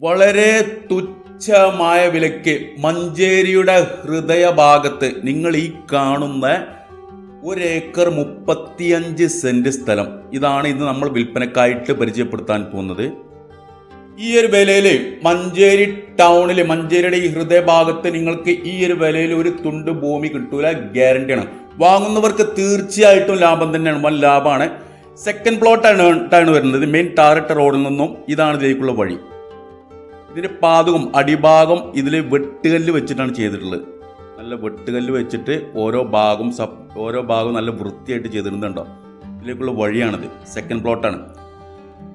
വളരെ തുച്ഛമായ വിലയ്ക്ക് മഞ്ചേരിയുടെ ഹൃദയഭാഗത്ത് നിങ്ങൾ ഈ കാണുന്ന 1 ഏക്കർ 35 സെന്റ് സ്ഥലം, ഇതാണ് ഇന്ന് നമ്മൾ വിൽപ്പനക്കായിട്ട് പരിചയപ്പെടുത്താൻ പോകുന്നത്. ഈ ഒരു വിലയിൽ മഞ്ചേരി ടൗണിൽ, മഞ്ചേരിയുടെ ഈ ഹൃദയഭാഗത്ത് നിങ്ങൾക്ക് ഈ ഒരു വിലയിൽ ഒരു തുണ്ട് ഭൂമി കിട്ടൂല, ഗ്യാരണ്ടിയാണ്. വാങ്ങുന്നവർക്ക് തീർച്ചയായിട്ടും ലാഭം തന്നെയാണ്, വൻ ലാഭമാണ്. സെക്കൻഡ് പ്ലോട്ടാണ് വരുന്നത്. മെയിൻ ടാറിട്ട റോഡിൽ നിന്നും ഇതാണ് ഇതിലേക്കുള്ള വഴി. ഇതിൻ്റെ പാതകം അടിഭാഗം ഇതിൽ വെട്ടുകല്ല് വെച്ചിട്ടാണ് ചെയ്തിട്ടുള്ളത്. നല്ല വെട്ടുകല്ല് വെച്ചിട്ട് ഓരോ ഭാഗവും നല്ല വൃത്തിയായിട്ട് ചെയ്തിട്ടുണ്ടോ. ഇതിലേക്കുള്ള വഴിയാണിത്. സെക്കൻഡ് പ്ലോട്ടാണ്.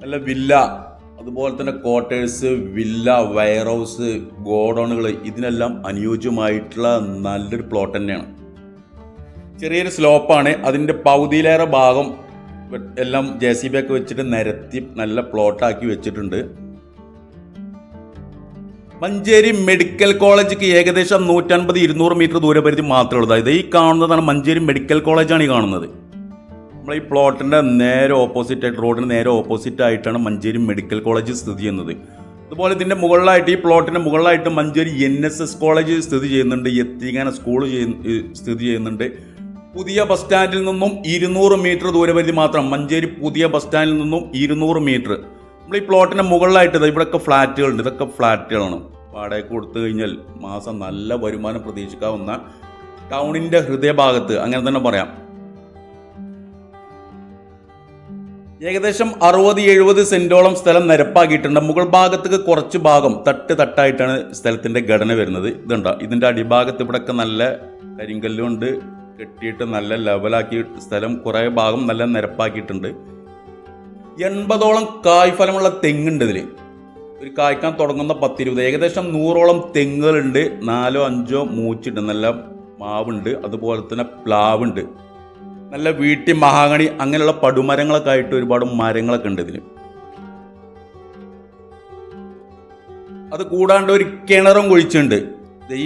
നല്ല വില്ല, അതുപോലെ തന്നെ ക്വാർട്ടേഴ്സ്, വില്ല, വെയർ ഹൗസ്, ഗോഡൗണുകൾ, ഇതിനെല്ലാം അനുയോജ്യമായിട്ടുള്ള നല്ലൊരു പ്ലോട്ട് തന്നെയാണ്. ചെറിയൊരു സ്ലോപ്പാണ്. അതിൻ്റെ പകുതിയിലേറെ ഭാഗം എല്ലാം JCB ഒക്കെ വെച്ചിട്ട് നിരത്തി നല്ല പ്ലോട്ടാക്കി വെച്ചിട്ടുണ്ട്. മഞ്ചേരി മെഡിക്കൽ കോളേജിക്ക് ഏകദേശം 150-200 മീറ്റർ ദൂരപരിധി മാത്രമേ ഉള്ളൂ. അതായത് ഈ കാണുന്നതാണ് മഞ്ചേരി മെഡിക്കൽ കോളേജാണ് ഈ കാണുന്നത്. നമ്മൾ ഈ പ്ലോട്ടിൻ്റെ നേരെ ഓപ്പോസിറ്റ് ആയിട്ട്, റോഡിന് നേരെ ഓപ്പോസിറ്റ് ആയിട്ടാണ് മഞ്ചേരി മെഡിക്കൽ കോളേജ് സ്ഥിതി ചെയ്യുന്നത്. അതുപോലെ ഇതിൻ്റെ മുകളിലായിട്ട്, ഈ പ്ലോട്ടിൻ്റെ മുകളിലായിട്ട് മഞ്ചേരി NSS കോളേജ് സ്ഥിതി ചെയ്യുന്നുണ്ട്. യത്തീംഖാന സ്കൂൾ സ്ഥിതി ചെയ്യുന്നുണ്ട്. പുതിയ ബസ് സ്റ്റാൻഡിൽ നിന്നും 200 മീറ്റർ ദൂരപരിധി മാത്രം. മഞ്ചേരി പുതിയ ബസ് സ്റ്റാൻഡിൽ നിന്നും 200 മീറ്റർ. നമ്മൾ ഈ പ്ലോട്ടിൻ്റെ മുകളിലായിട്ട് ഇവിടെയൊക്കെ ഫ്ലാറ്റുകളുണ്ട്. ഇതൊക്കെ ഫ്ലാറ്റുകളാണ്. വാടകയ്ക്ക് കൊടുത്തു കഴിഞ്ഞാൽ മാസം നല്ല വരുമാനം പ്രതീക്ഷിക്കാവുന്ന ടൗണിൻ്റെ ഹൃദയഭാഗത്ത്, അങ്ങനെ തന്നെ പറയാം. ഏകദേശം 60-70 സെന്റോളം സ്ഥലം നിരപ്പാക്കിയിട്ടുണ്ട്. മുകൾ ഭാഗത്തേക്ക് കുറച്ച് ഭാഗം തട്ടായിട്ടാണ് സ്ഥലത്തിൻ്റെ ഘടന വരുന്നത്. ഇതുണ്ടോ, ഇതിൻ്റെ അടിഭാഗത്ത് ഇവിടെയൊക്കെ നല്ല കരിങ്കല്ലുകൊണ്ട് കെട്ടിയിട്ട് നല്ല ലെവലാക്കി സ്ഥലം കുറേ ഭാഗം നല്ല നിരപ്പാക്കിയിട്ടുണ്ട്. 80ഓളം കായ്ഫലമുള്ള തെങ്ങുണ്ട് ഇതിൽ. ഒരു കായ്ക്കാൻ തുടങ്ങുന്ന 10-20, ഏകദേശം 100ഓളം തെങ്ങുകളുണ്ട്. 4-5 മൂച്ചിട്ട് നല്ല മാവുണ്ട്. അതുപോലെ തന്നെ പ്ലാവുണ്ട്. നല്ല വീട്ടി മഹാഗണി, അങ്ങനെയുള്ള പടുമരങ്ങളൊക്കെ ആയിട്ട് ഒരുപാട് മരങ്ങളൊക്കെ ഉണ്ട് ഇതിൽ. അത് കൂടാണ്ട് ഒരു കിണറും കുഴിച്ചുണ്ട്.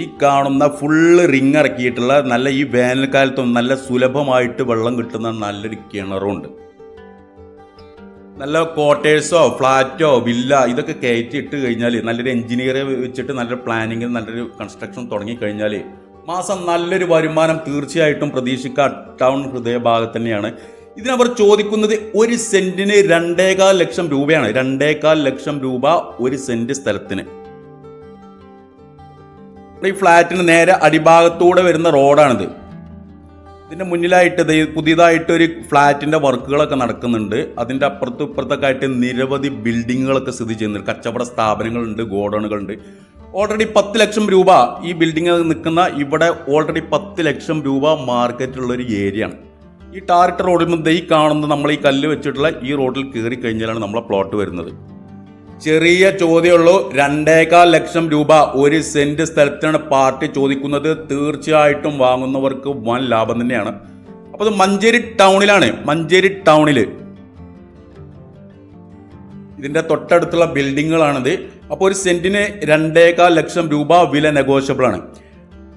ഈ കാണുന്ന ഫുള്ള് റിങ് ഇറക്കിയിട്ടുള്ള നല്ല, ഈ വേനൽക്കാലത്തും നല്ല സുലഭമായിട്ട് വെള്ളം കിട്ടുന്ന നല്ലൊരു കിണറുണ്ട്. നല്ല ക്വാർട്ടേഴ്സോ ഫ്ലാറ്റോ വില്ല ഇതൊക്കെ കയറ്റി ഇട്ട് കഴിഞ്ഞാൽ, നല്ലൊരു എഞ്ചിനീയറെ വെച്ചിട്ട് നല്ലൊരു പ്ലാനിങ്, നല്ലൊരു കൺസ്ട്രക്ഷൻ തുടങ്ങിക്കഴിഞ്ഞാൽ മാസം നല്ലൊരു വരുമാനം തീർച്ചയായിട്ടും പ്രതീക്ഷിക്കാം. ടൗൺ ഹൃദയഭാഗത്ത് തന്നെയാണ്. ഇതിനവർ ചോദിക്കുന്നത് 1 സെന്റിന് 2.25 ലക്ഷം രൂപയാണ്. 2.25 ലക്ഷം രൂപ 1 സെന്റ് സ്ഥലത്തിന്. ഈ ഫ്ലാറ്റിന് നേരെ അടിഭാഗത്തൂടെ വരുന്ന റോഡാണിത്. ഇതിൻ്റെ മുന്നിലായിട്ട് പുതിയതായിട്ട് ഒരു ഫ്ലാറ്റിൻ്റെ വർക്കുകളൊക്കെ നടക്കുന്നുണ്ട്. അതിൻ്റെ അപ്പുറത്തും ഇപ്പുറത്തൊക്കെ ആയിട്ട് നിരവധി ബിൽഡിങ്ങുകളൊക്കെ സ്ഥിതി ചെയ്യുന്നുണ്ട്. കച്ചവട സ്ഥാപനങ്ങളുണ്ട്, ഗോഡൗണുകളുണ്ട്. ഓൾറെഡി 10 ലക്ഷം രൂപ ഈ ബിൽഡിങ് നിൽക്കുന്ന ഇവിടെ ഓൾറെഡി 10 ലക്ഷം രൂപ മാർക്കറ്റുള്ളൊരു ഏരിയയാണ്. ഈ ടാറിട്ട റോഡിൽ നിന്ന് ഈ കാണുന്നത്, നമ്മൾ ഈ കല്ല് വെച്ചിട്ടുള്ള ഈ റോഡിൽ കയറി കഴിഞ്ഞാലാണ് നമ്മളെ പ്ലോട്ട് വരുന്നത്. ചെറിയ ചോദ്യമുള്ളൂ. 2.25 ലക്ഷം രൂപ 1 സെന്റ് സ്ഥലത്താണ് പാർട്ടി ചോദിക്കുന്നത്. തീർച്ചയായിട്ടും വാങ്ങുന്നവർക്ക് വൻ ലാഭം തന്നെയാണ്. അപ്പോൾ അത് മഞ്ചേരി ടൗണിലാണ്. മഞ്ചേരി ടൗണിൽ ഇതിൻ്റെ തൊട്ടടുത്തുള്ള ബിൽഡിങ്ങുകളാണിത്. അപ്പോൾ 1 സെന്റിന് 2.25 ലക്ഷം രൂപ വില നെഗോഷ്യബിൾ ആണ്.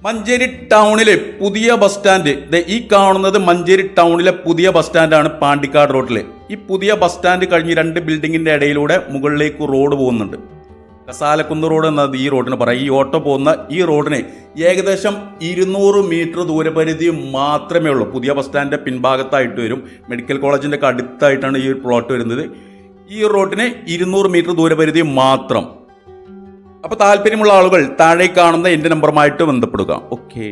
മഞ്ചേരി ടൗണിലെ പുതിയ ബസ് സ്റ്റാൻഡ്, ഈ കാണുന്നത് മഞ്ചേരി ടൗണിലെ പുതിയ ബസ് സ്റ്റാൻഡാണ്. പാണ്ടിക്കാട് റോഡിൽ ഈ പുതിയ ബസ് സ്റ്റാൻഡ് കഴിഞ്ഞ് 2 ബിൽഡിങ്ങിൻ്റെ ഇടയിലൂടെ മുകളിലേക്ക് റോഡ് പോകുന്നുണ്ട്. കസാലക്കുന്ന് റോഡ് എന്നത് ഈ റോഡിന് പറയാം. ഈ ഓട്ടോ പോകുന്ന ഈ റോഡിന് ഏകദേശം 200 മീറ്റർ ദൂരപരിധി മാത്രമേ ഉള്ളൂ. പുതിയ ബസ് സ്റ്റാൻഡിൻ്റെ പിൻഭാഗത്തായിട്ട് വരും. മെഡിക്കൽ കോളേജിൻ്റെ ഒക്കെ അടുത്തായിട്ടാണ് ഈ പ്ലോട്ട് വരുന്നത്. ഈ റോഡിന് 200 മീറ്റർ ദൂരപരിധി മാത്രം. അപ്പോൾ താല്പര്യമുള്ള ആളുകൾ താഴെ കാണുന്ന എൻ്റെ നമ്പറുമായിട്ട് ബന്ധപ്പെടുക. ഓക്കെ.